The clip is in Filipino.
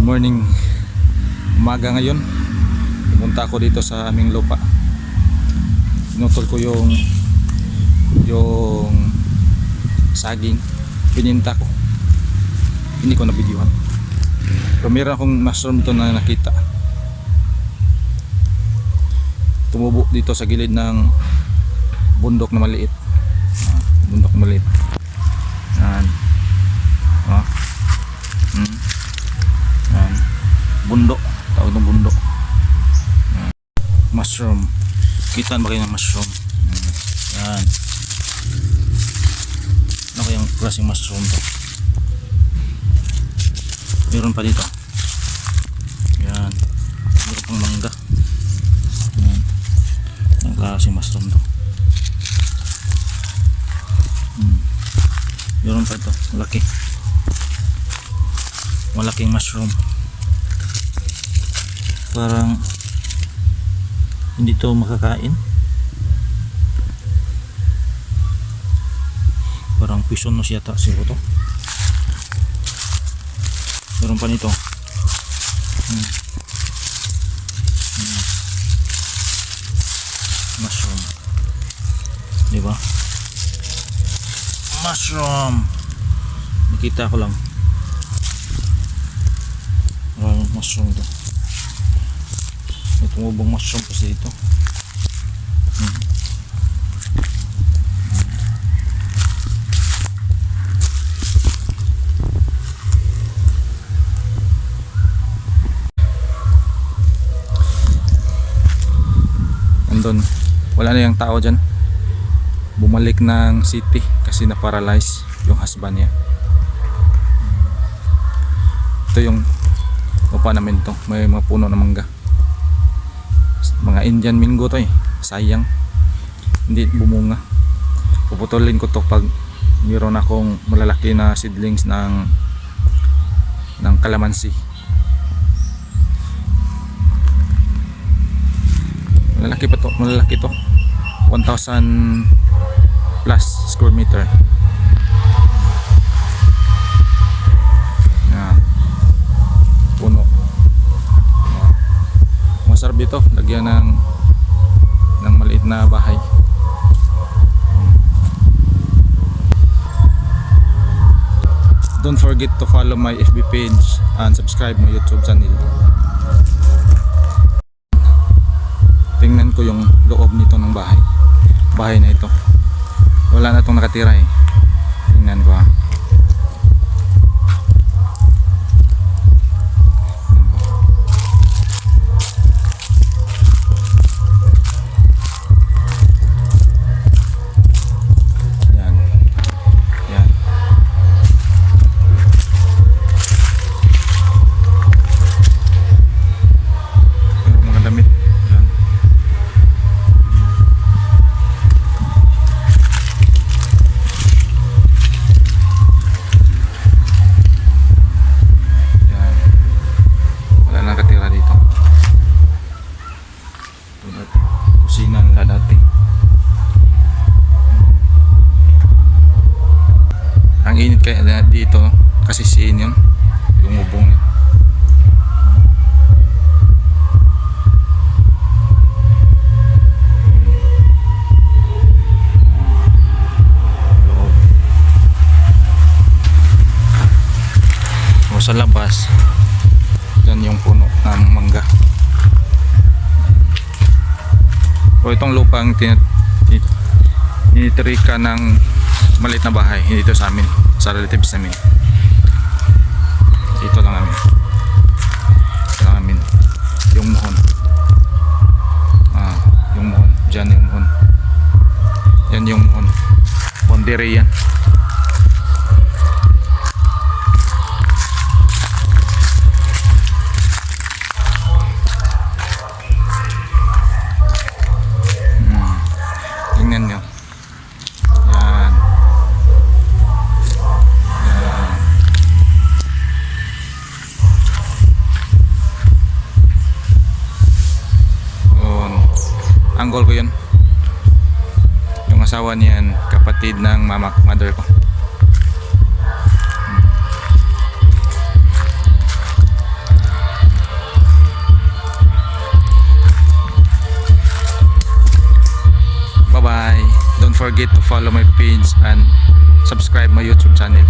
Morning, umaga ngayon. Pumunta ako dito sa aming lupa. Pinutol ko yung saging. Pininta ko. Hindi ko na-videohan. Pero meron akong mushroom to na nakita. Tumubo dito sa gilid ng bundok na maliit. Bundok maliit. Yan. Yan. Bundok. Tawag ng bundok. Yan. Mushroom. Kita ba kayo ng mushroom? Yan. Ano kayang klaseng mushroom to? Meron pa dito. Yan. Meron pang mangga. Yan. Ang klaseng mushroom to. Meron pa ito. Malaki. Malaking mushroom. Parang hindi to makakain. Parang poisonous yata siguro to. Meron pa nito. Mushroom. Diba? Mushroom. Nakita ko lang. Mushroom to. May tumubong mushroom kasi dito. Andun, wala na yung tao dyan. Bumalik ng city kasi na-paralyze yung husband niya. Ito yung lupa namin to. May mga puno na mangga. Mga Indian mango to eh. Sayang. Hindi bumunga. Puputulin ko to pag mayroon akong malalaki na seedlings ng kalamansi. Malalaki pa to. Malalaki to. 1,000 plus square meter. Puno. Masarap dito, lagyan ng maliit na bahay. Don't forget to follow my FB page and subscribe my YouTube channel. Tingnan ko yung loob nito ng bahay. Bahay na ito. Wala na itong nakatira eh. Tingnan ko ha. Kusina nila dati. Ang init kaya dito kasi siin yun yung ubong niya. O sa labas dyan yung puno ng mangga. O itong lupang tinitrika ng maliit na bahay, hindi ito sa amin, sa relatives namin. Ito lang namin. Ito lang namin. Yung muhon. Yung muhon. Diyan yung muhon. Yan yung muhon. Boundary yan. Tingnan nyo. Yan. Yan. Anggol ko yun. Yung asawa niyan, kapatid ng mother ko. forget to follow my page and subscribe my YouTube channel.